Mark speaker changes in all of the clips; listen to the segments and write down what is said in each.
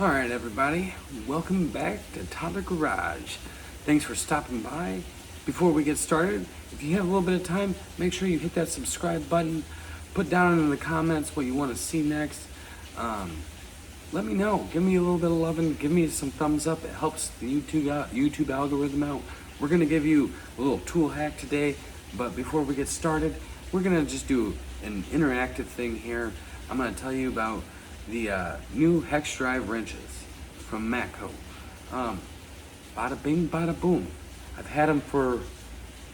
Speaker 1: All right, everybody, welcome back to Toddler Garage. Thanks for stopping by. Before we get started, if you have a little bit of time, make sure you hit that subscribe button. Put down in the comments what you want to see next. Let me know. Give me a little bit of loving. Give me some thumbs up. It helps the YouTube algorithm out. We're gonna give you a little tool hack today, but before we get started, we're gonna just do an interactive thing here. I'm gonna tell you about the new hex drive wrenches from Matco. Bada bing, bada boom. I've had them for a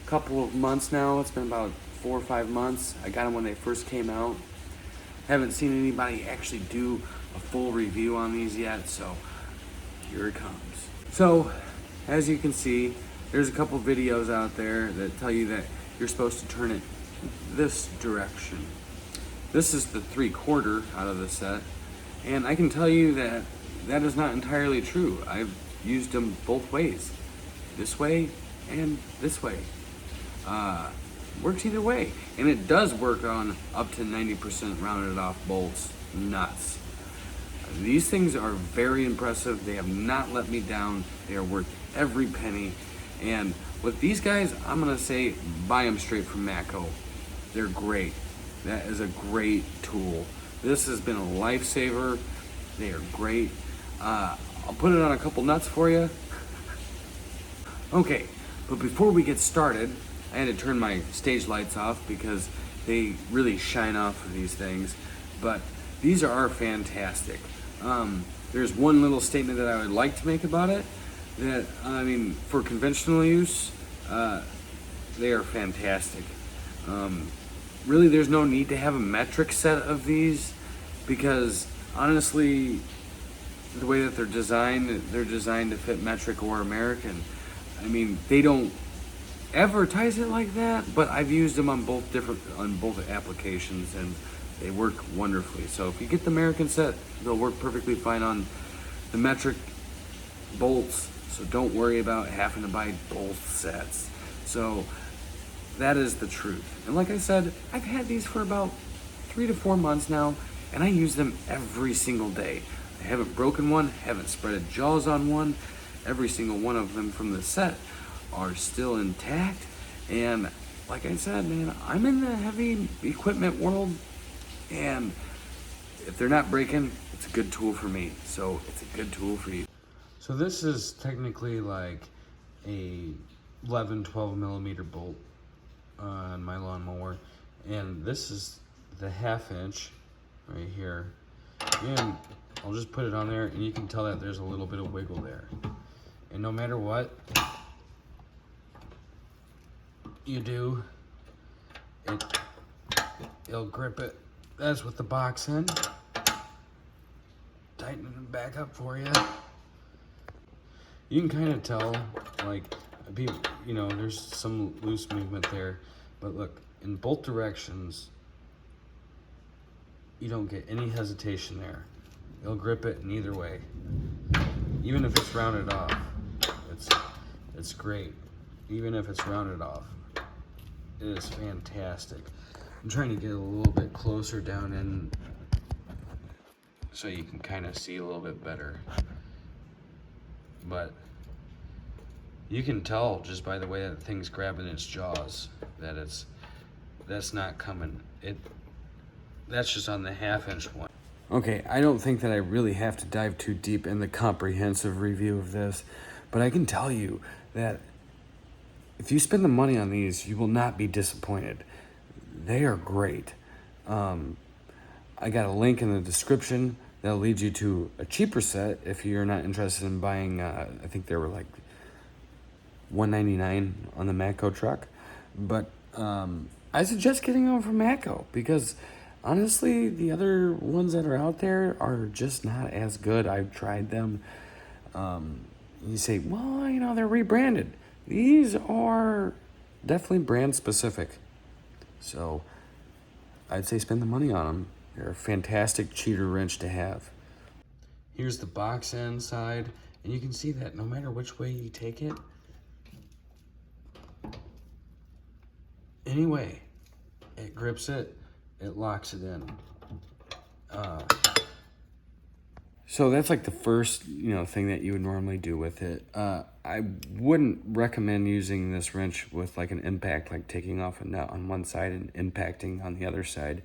Speaker 1: couple of months now. It's been about 4 or 5 months. I got them when they first came out. Haven't seen anybody actually do a full review on these yet, so here it comes. So, as you can see, there's a couple videos out there that tell you that you're supposed to turn it this direction. This is the 3/4 out of the set, and I can tell you that that is not entirely true. I've used them both ways, this way and this way. Works either way, and it does work on up to 90% rounded off bolts, nuts. These things are very impressive. They have not let me down. They are worth every penny. And with these guys, I'm gonna say buy them straight from Matco. They're great. That is a great tool. This has been a lifesaver. They are great. I'll put it on a couple nuts for you. Okay, but before we get started, I had to turn my stage lights off because they really shine off of these things. But these are fantastic. There's one little statement that I would like to make about it. That, I mean, for conventional use, they are fantastic. Really, there's no need to have a metric set of these because, honestly, the way that they're designed to fit metric or American. I mean, they don't advertise it like that, but I've used them on both applications, and they work wonderfully. So if you get the American set, they'll work perfectly fine on the metric bolts. So don't worry about having to buy both sets. So that is the truth. And like I said, I've had these for about 3 to 4 months now, and I use them every single day. I haven't broken one, haven't spread jaws on one. Every single one of them from the set are still intact. And like I said, man, I'm in the heavy equipment world, and if they're not breaking, it's a good tool for me. So it's a good tool for you. So this is technically like a 11-12 millimeter bolt on my lawnmower, and this is the 1/2 inch right here. And I'll just put it on there, and you can tell that there's a little bit of wiggle there. And no matter what you do, it'll grip it. That's with the box in. Tighten it back up for you. You can kind of tell, like, there's some loose movement there, but look, in both directions, you don't get any hesitation there. It'll grip it in either way, even if it's rounded off. It's great, even if it's rounded off. It is fantastic. I'm trying to get a little bit closer down in so you can kind of see a little bit better. But you can tell just by the way that thing's grabbing its jaws that that's not coming. That's just on the 1/2 inch one. Okay, I don't think that I really have to dive too deep in the comprehensive review of this, but I can tell you that if you spend the money on these, you will not be disappointed. They are great. I got a link in the description that'll lead you to a cheaper set if you're not interested in buying, I think they were like $199 on the Matco truck. But I suggest getting them from Matco because honestly, the other ones that are out there are just not as good. I've tried them. You say, well, they're rebranded. These are definitely brand specific. So I'd say spend the money on them. They're a fantastic cheater wrench to have. Here's the box end side, and you can see that no matter which way you take it, anyway, it grips it, it locks it in. So that's like the first, thing that you would normally do with it. I wouldn't recommend using this wrench with like an impact, like taking off a nut on one side and impacting on the other side.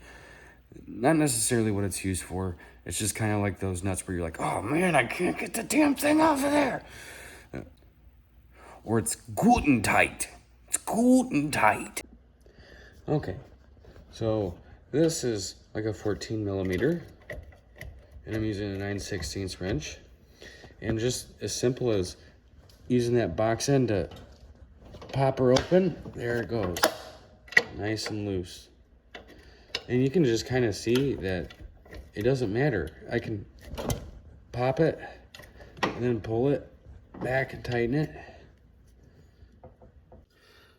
Speaker 1: Not necessarily what it's used for. It's just kind of like those nuts where you're like, oh man, I can't get the damn thing off of there. Or it's gluten tight. It's gluten tight. Okay, so this is like a 14 millimeter, and I'm using a 9/16 wrench. And just as simple as using that box end to pop her open, there it goes. Nice and loose. And you can just kind of see that it doesn't matter. I can pop it and then pull it back and tighten it.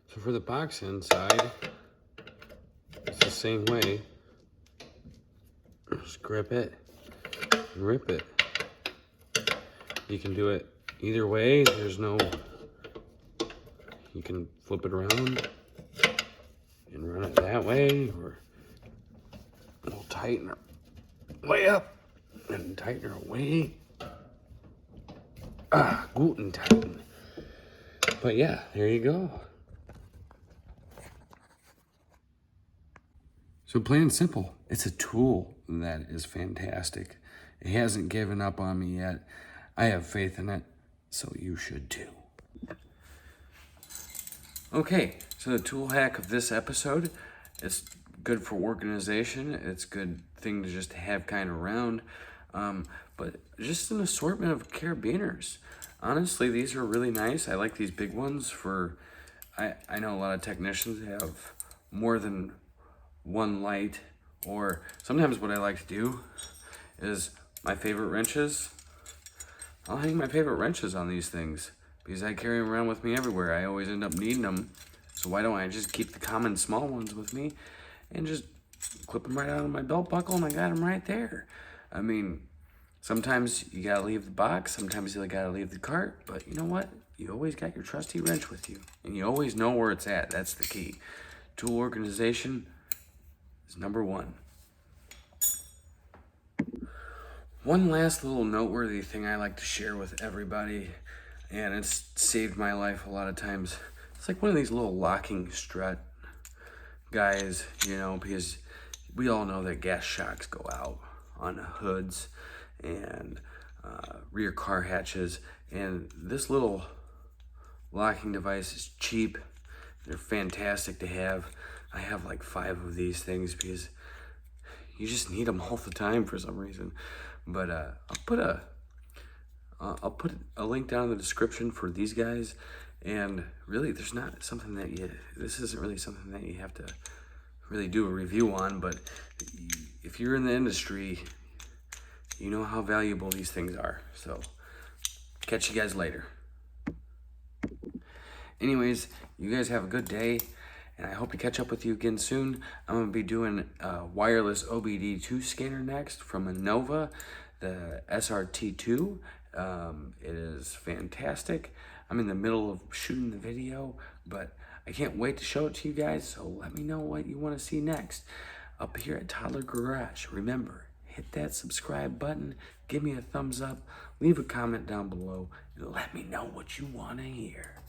Speaker 1: So for the box inside, it's the same way. Just grip it and rip it. You can do it either way. You can flip it around and run it that way, or we'll tighten her way up and tighten her way. Gluten tighten. But yeah, there you go. So plain and simple, it's a tool that is fantastic. It hasn't given up on me yet. I have faith in it, so you should too. Okay, so the tool hack of this episode is good for organization. It's a good thing to just have kind of around. But just an assortment of carabiners. Honestly, these are really nice. I like these big ones for, I know a lot of technicians have more than one light, or sometimes what I like to do is my favorite wrenches. I'll hang my favorite wrenches on these things because I carry them around with me everywhere. I always end up needing them. So why don't I just keep the common small ones with me and just clip them right out of my belt buckle, and I got them right there. I mean, sometimes you gotta leave the box, sometimes you gotta leave the cart, but you know what? You always got your trusty wrench with you, and you always know where it's at. That's the key. Tool organization is number one. One last little noteworthy thing I like to share with everybody, and it's saved my life a lot of times. It's like one of these little locking strut guys, because we all know that gas shocks go out on hoods and rear car hatches, and this little locking device is cheap. They're fantastic to have. I have like 5 of these things because you just need them all the time for some reason. But I'll put a link down in the description for these guys. And really, this isn't really something that you have to really do a review on. But if you're in the industry, you know how valuable these things are. So catch you guys later. Anyways, you guys have a good day, and I hope to catch up with you again soon. I'm going to be doing a wireless OBD2 scanner next from Innova, the SRT2. It is fantastic. I'm in the middle of shooting the video, but I can't wait to show it to you guys, so let me know what you want to see next. Up here at Toddler Garage, remember, hit that subscribe button, give me a thumbs up, leave a comment down below, and let me know what you want to hear.